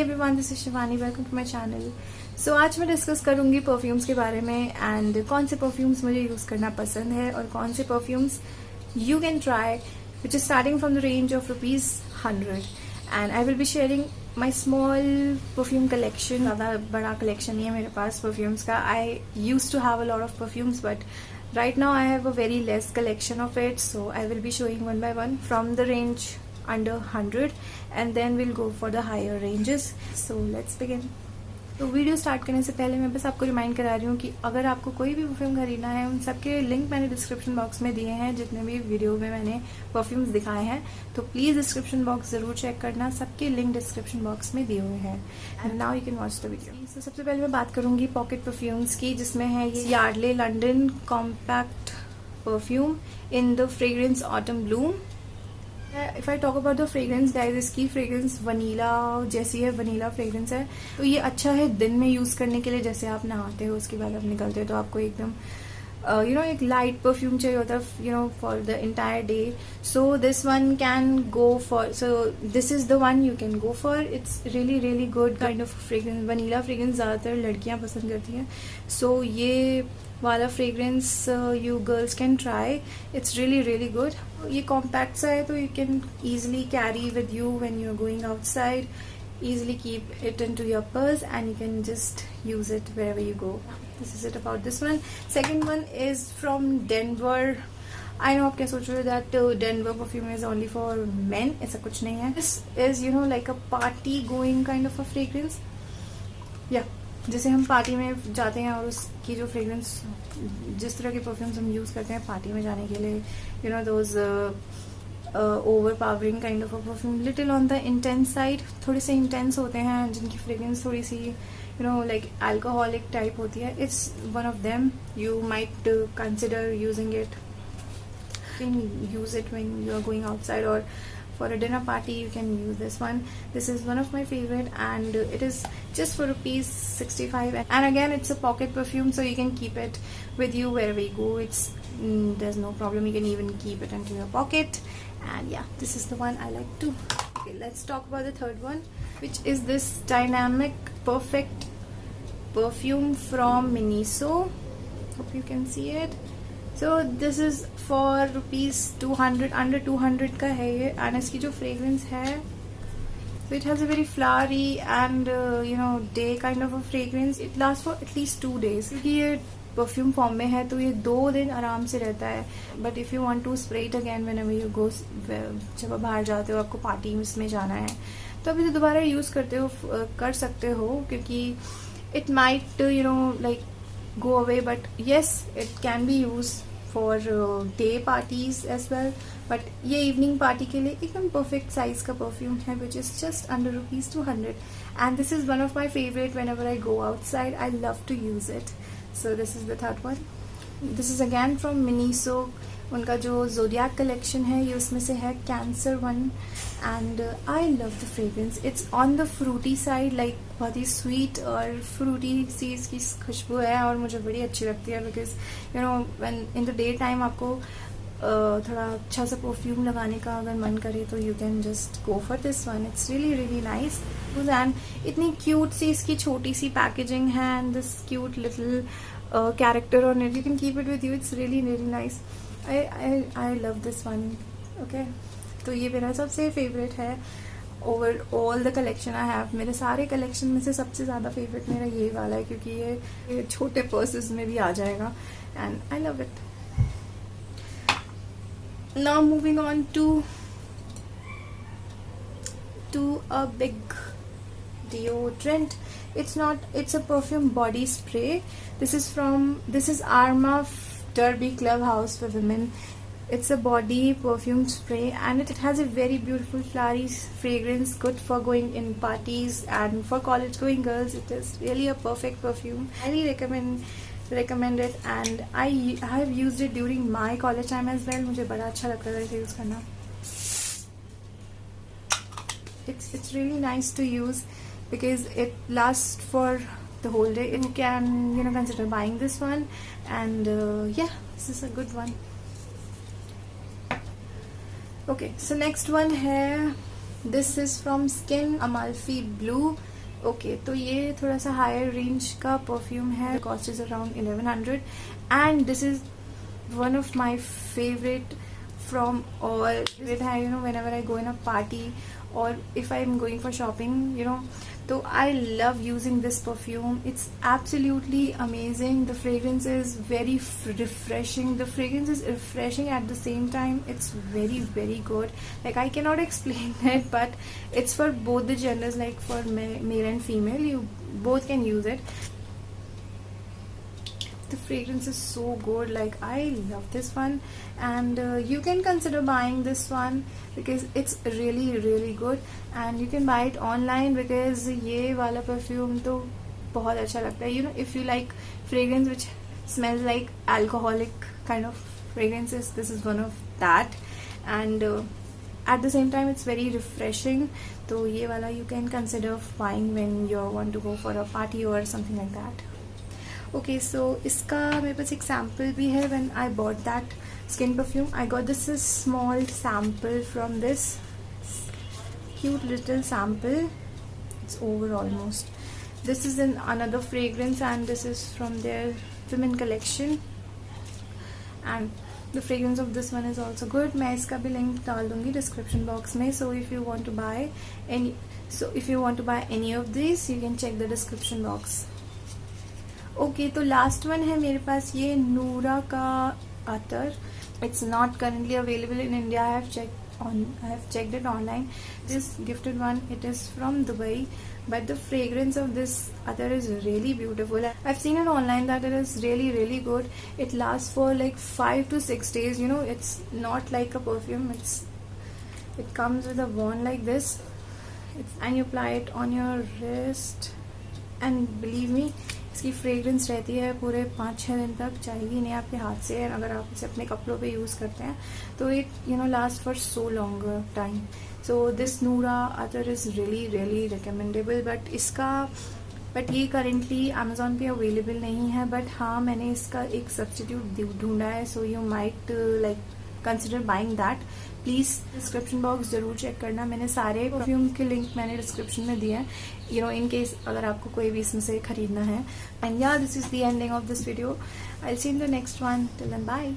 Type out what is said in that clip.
Everyone, this is Shivani, welcome to my channel. So आज मैं discuss करूंगी परफ्यूम्स के बारे में एंड कौन से परफ्यूम्स मुझे यूज करना पसंद है और कौन से perfumes you can try which is starting from the range of ₹100 and I will be sharing my small perfume collection. ज़्यादा बड़ा कलेक्शन नहीं है मेरे पास परफ्यूम्स का। I use to have a lot of perfumes but right now I have a very less collection of it, so I will be showing one by one from the range under 100 and then we'll go for the higher ranges. So let's begin. तो video start करने से पहले मैं बस आपको remind करा रही हूँ कि अगर आपको कोई भी परफ्यूम खरीदना है उन सबके लिंक मैंने डिस्क्रिप्शन बॉक्स में दिए हैं। जितने भी वीडियो में मैंने परफ्यूम्स दिखाए हैं तो प्लीज डिस्क्रिप्शन बॉक्स जरूर चेक करना, सबके लिंक डिस्क्रिप्शन बॉक्स में दिए हुए हैं। And now you can watch the video. तो सबसे पहले मैं बात करूंगी पॉकेट परफ्यूम्स की, जिसमें है ये Yardley London compact perfume in the fragrance autumn Bloom. If I talk about the fragrance guys, इसकी फ्रेग्रेंस वनीला जैसी है, वनीला फ्रेग्रेंस है। तो ये अच्छा है दिन में यूज करने के लिए, जैसे आप नहाते हो उसके बाद आप निकलते हो तो आपको एकदम एक लाइट परफ्यूम चाहिए होता है for the entire day. So this one can go for, so this is the one you can go for. It's really really good kind of fragrance. Vanilla fragrance ज्यादातर लड़कियां पसंद करती हैं, सो ये वाला fragrance you girls can try. It's really really good. ये compact सा है तो you can easily carry with you when you are going outside, easily keep it into your purse and you can just use it wherever you go. This is it about this one. Second one is from Denver. I know आप क्या सोच रहे हो that Denver perfume is only for men. ऐसा कुछ नहीं है. This is like a party going kind of a fragrance. Yeah. जैसे हम पार्टी में जाते हैं और उसकी जो फ्रेग्रेंस, जिस तरह के परफ्यूम्स हम यूज करते हैं पार्टी में जाने के लिए, those overpowering kind of a perfume, little on the intense side, थोड़े से intense होते हैं जिनकी fragrance थोड़ी सी like alcoholic type होती है. It's one of them. You might consider using it. You can use it when you are going outside or for a dinner party. You can use this one. This is one of my favorite and it is just for ₹65 and again it's a pocket perfume, so you can keep it with you wherever you go. There's no problem. You can even keep it into your pocket. And yeah, this is the one I like too. Okay, let's talk about the third one, which is this Dynamic Perfect perfume from Miniso. Hope you can see it. So this is for ₹200, under 200 का है ये। and इसकी जो fragrance है, so it has a very flowery and day kind of a fragrance. It lasts for at least 2 days. क्योंकि ये perfume form में है तो ये 2 दिन आराम से रहता है। But if you want to spray it again whenever you go, जब आप बाहर जाते हो, आपको पार्टी में जाना है तो अभी तो दोबारा यूज़ कर सकते हो, क्योंकि it might like go away, but yes it can be use for day parties as well. But ये इवनिंग पार्टी के लिए एकदम परफेक्ट साइज का परफ्यूम है, which is just under ₹200 and this is one of my favourite whenever I go outside. I love to use it. So this is the third one. This is again from Miniso. उनका जो Zodiac collection है ये उसमें से है Cancer one and I love the fragrance. It's on the fruity side, like बहुत ही sweet और fruity सी इसकी खुशबू है और मुझे बड़ी अच्छी लगती है, because when in the day time आपको थोड़ा अच्छा सा परफ्यूम लगाने का अगर मन करे तो you can just go for this one. It's really really nice and इतनी क्यूट सी इसकी छोटी सी पैकेजिंग है and this cute little character on it. You can keep it with you. It's really really nice. I love this one. Okay, तो ये मेरा सबसे favourite है over all the collection I have. मेरे सारे कलेक्शन में से सबसे ज़्यादा फेवरेट मेरा ये वाला है, क्योंकि ये छोटे पर्सेस में भी आ जाएगा and I love it. Now moving on to a big deodorant. It's a perfume body spray. This is Arma Derby Clubhouse for women. It's a body perfume spray and it has a very beautiful flowery fragrance, good for going in parties and for college going girls. It is really a perfect perfume. Highly recommend it and I have used it during my college time as well. मुझे बड़ा अच्छा लगता था इसे use करना. It's really nice to use because it lasts for the whole day. You can consider buying this one and yeah, this is a good one. Okay, so next one है, this is from Skin Amalfi Blue okay तो ये थोड़ा सा higher range का perfume है, cost is around 1100 and this is one of my favorite from all it है, whenever I go in a party or if I'm going for shopping, so I love using this perfume. It's absolutely amazing. The fragrance is very refreshing. The fragrance is refreshing at the same time. It's very, very good. Like, I cannot explain it, but it's for both the genders, like for male and female. You both can use it. The fragrance is so good. Like, I love this one, and you can consider buying this one because it's really, really good, and you can buy it online because ये वाला perfume तो बहुत अच्छा लगता है. If you like fragrance which smells like alcoholic kind of fragrances, this is one of that, and at the same time it's very refreshing. तो ये वाला you can consider buying when you want to go for a party or something like that. Okay so इसका मेरे पास एक sample भी है. When I bought that skin perfume I got this small sample from this cute little sample. It's over almost. This is in another fragrance and this is from their women collection and the fragrance of this one is also good. मैं इसका भी link डाल दूंगी description box में. So if you want to buy any of this you can check the description box. Okay तो last one है मेरे पास ये नूरा का attar. It's not currently available in India. I have checked it online. This gifted one, it is from Dubai, but the fragrance of this other is really beautiful. I've seen it online that it is really, really good. It lasts for like 5 to 6 days. It's not like a perfume. It comes with a wand like this, and you apply it on your wrist, and believe me, इसकी fragrance रहती है पूरे 5-6 दिन तक, जाएगी नहीं आपके हाथ से. अगर आप इसे अपने कपड़ों पे यूज़ करते हैं तो it last for so long time. So this Noora attar is really, really recommendable. But ये करेंटली अमेजोन पे अवेलेबल नहीं है. बट हाँ, मैंने इसका एक सब्स्टिट्यूट ढूंढा है. So you might like consider buying that. Please description box जरूर चेक करना. मैंने सारे परफ्यूम के लिंक मैंने डिस्क्रिप्शन में दिए हैं, इन केस अगर आपको कोई भी इसमें से खरीदना है. And yeah this is the ending of this video. I will see in the next one. Till then bye.